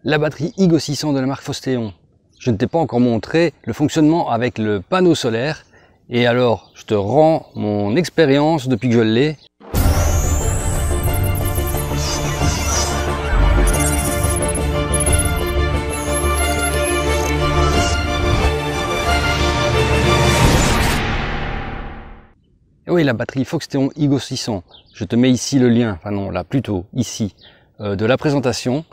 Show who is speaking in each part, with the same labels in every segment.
Speaker 1: la batterie Igo 600 de la marque Faustéon. Je ne t'ai pas encore montré le fonctionnement avec le panneau solaire. Et alors, je te rends mon expérience depuis que je l'ai. Et oui, la batterie Faustéon Igo 600. Je te mets ici le lien, enfin non, là plutôt ici, de la présentation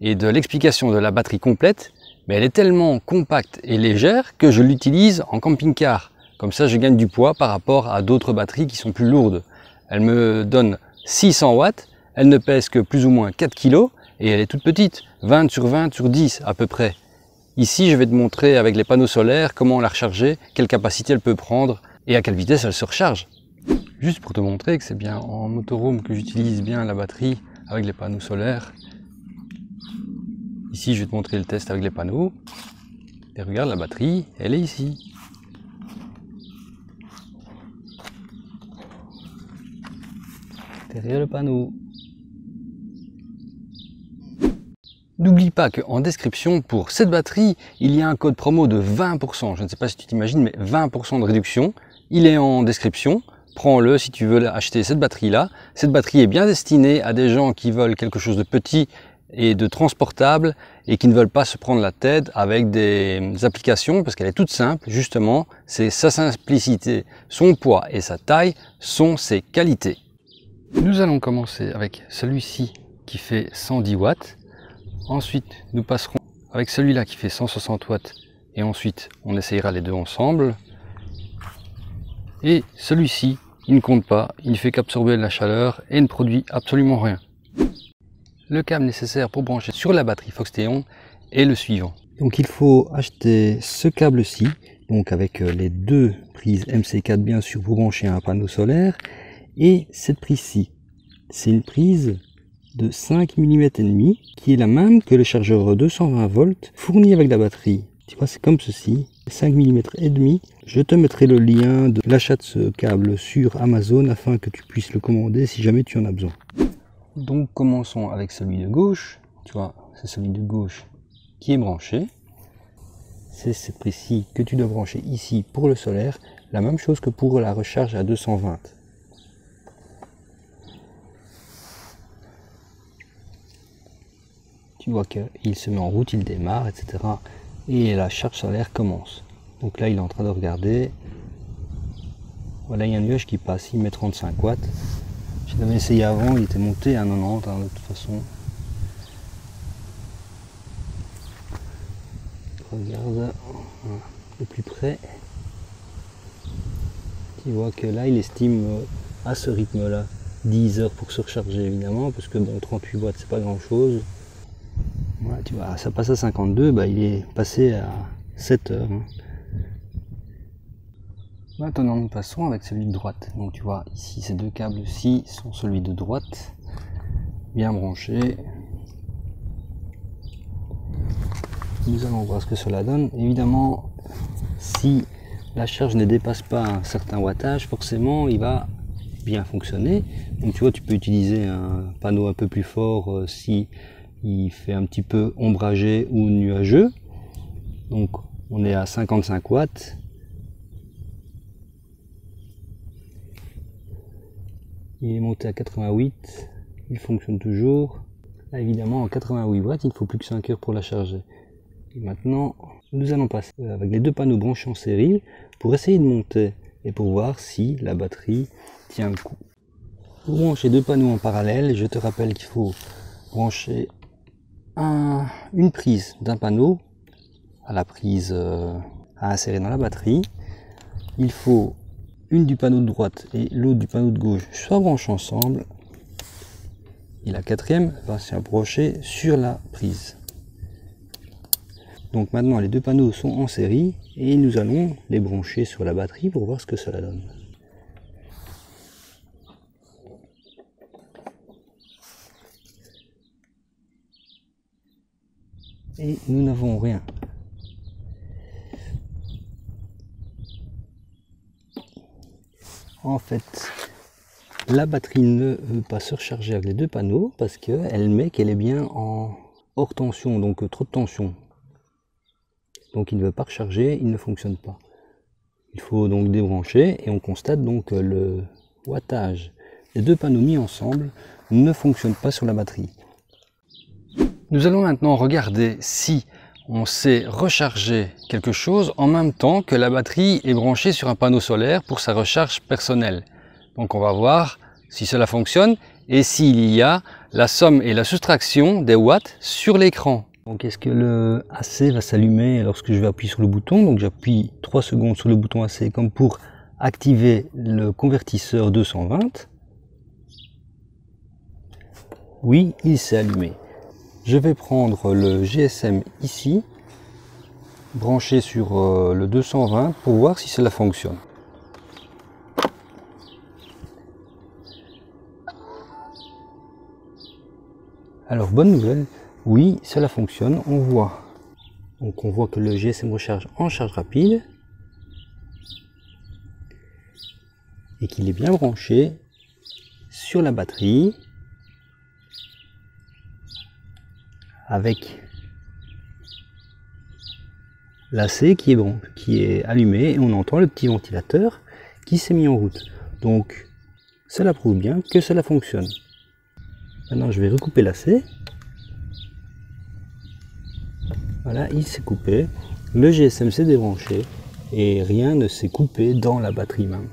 Speaker 1: et de l'explication de la batterie complète. Mais elle est tellement compacte et légère que je l'utilise en camping-car. Comme ça, je gagne du poids par rapport à d'autres batteries qui sont plus lourdes. Elle me donne 600 watts, elle ne pèse que plus ou moins 4 kg et elle est toute petite, 20 sur 20 sur 10 à peu près. Ici, je vais te montrer avec les panneaux solaires comment la recharger, quelle capacité elle peut prendre et à quelle vitesse elle se recharge. Juste pour te montrer que c'est bien en motorhome que j'utilise bien la batterie avec les panneaux solaires. Ici, je vais te montrer le test avec les panneaux. Et regarde, la batterie, elle est ici. Derrière le panneau. N'oublie pas qu'en description, pour cette batterie, il y a un code promo de 20%. Je ne sais pas si tu t'imagines, mais 20% de réduction. Il est en description. Prends-le si tu veux acheter cette batterie-là. Cette batterie est bien destinée à des gens qui veulent quelque chose de petit et de transportable et qui ne veulent pas se prendre la tête avec des applications parce qu'elle est toute simple. Justement, c'est sa simplicité, son poids et sa taille sont ses qualités. Nous allons commencer avec celui-ci qui fait 110 watts. Ensuite, nous passerons avec celui-là qui fait 160 watts. Et ensuite, on essayera les deux ensemble. Et celui-ci, il ne compte pas. Il ne fait qu'absorber la chaleur et ne produit absolument rien. Le câble nécessaire pour brancher sur la batterie Faustéon est le suivant. Donc il faut acheter ce câble-ci, donc avec les deux prises MC4 bien sûr pour brancher un panneau solaire. Et cette prise-ci, c'est une prise de 5 mm et demi qui est la même que le chargeur 220 volts fourni avec la batterie. Tu vois, c'est comme ceci, 5 mm et demi. Je te mettrai le lien de l'achat de ce câble sur Amazon afin que tu puisses le commander si jamais tu en as besoin. Donc commençons avec celui de gauche. Tu vois, c'est celui de gauche qui est branché. C'est cette prise-ci que tu dois brancher ici pour le solaire. La même chose que pour la recharge à 220. Tu vois qu'il se met en route, il démarre, etc. Et la charge solaire commence. Donc là, il est en train de regarder. Voilà, il y a un nuage qui passe, il met 35 watts. Je l'avais essayé avant, il était monté à 90 de toute façon. Regarde de plus près. Tu vois que là, il estime à ce rythme-là 10 heures pour se recharger évidemment, parce que bon, 38 watts, c'est pas grand-chose. Voilà, tu vois, ça passe à 52, bah, il est passé à 7 heures. Maintenant, nous passons avec celui de droite. Donc, tu vois, ici, ces deux câbles-ci sont celui de droite, bien branchés. Nous allons voir ce que cela donne. Évidemment, si la charge ne dépasse pas un certain wattage, forcément, il va bien fonctionner. Donc, tu vois, tu peux utiliser un panneau un peu plus fort si il fait un petit peu ombragé ou nuageux. Donc on est à 55 watts. Il est monté à 88, il fonctionne toujours. Là, évidemment, en 88 watts, il ne faut plus que 5 heures pour la charger. Et maintenant, nous allons passer avec les deux panneaux branchés en série pour essayer de monter et pour voir si la batterie tient le coup. Pour brancher deux panneaux en parallèle, je te rappelle qu'il faut brancher une prise d'un panneau à la prise à insérer dans la batterie. Il faut une du panneau de droite et l'autre du panneau de gauche soit branchés ensemble et la quatrième va se brancher sur la prise. Donc maintenant les deux panneaux sont en série et nous allons les brancher sur la batterie pour voir ce que cela donne. Et nous n'avons rien. En fait, la batterie ne veut pas se recharger avec les deux panneaux parce qu'elle met qu'elle est bien en hors tension, donc trop de tension. Donc il ne veut pas recharger, il ne fonctionne pas. Il faut donc débrancher et on constate donc que le wattage des deux panneaux mis ensemble ne fonctionne pas sur la batterie. Nous allons maintenant regarder si on sait recharger quelque chose en même temps que la batterie est branchée sur un panneau solaire pour sa recharge personnelle. Donc on va voir si cela fonctionne et s'il y a la somme et la soustraction des watts sur l'écran. Donc est-ce que le AC va s'allumer lorsque je vais appuyer sur le bouton? Donc j'appuie 3 secondes sur le bouton AC comme pour activer le convertisseur 220. Oui, il s'est allumé. Je vais prendre le GSM ici, branché sur le 220 pour voir si cela fonctionne. Alors bonne nouvelle, oui, cela fonctionne, on voit que le GSM recharge en charge rapide et qu'il est bien branché sur la batterie avec l'AC qui est allumé et on entend le petit ventilateur qui s'est mis en route. Donc cela prouve bien que cela fonctionne. Maintenant je vais recouper l'AC. Voilà, il s'est coupé, le GSM s'est débranché et rien ne s'est coupé dans la batterie même.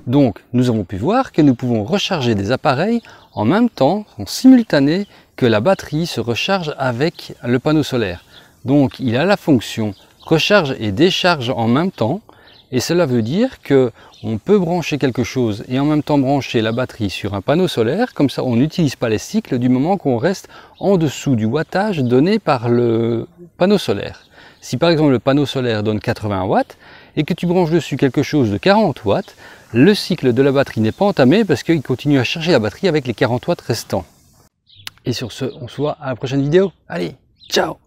Speaker 1: Donc nous avons pu voir que nous pouvons recharger des appareils en même temps, en simultané, que la batterie se recharge avec le panneau solaire. Donc il a la fonction recharge et décharge en même temps et cela veut dire que on peut brancher quelque chose et en même temps brancher la batterie sur un panneau solaire, comme ça on n'utilise pas les cycles du moment qu'on reste en dessous du wattage donné par le panneau solaire. Si par exemple le panneau solaire donne 80 watts et que tu branches dessus quelque chose de 40 watts, le cycle de la batterie n'est pas entamé parce qu'il continue à charger la batterie avec les 40 watts restants. Et sur ce, on se voit à la prochaine vidéo. Allez, ciao!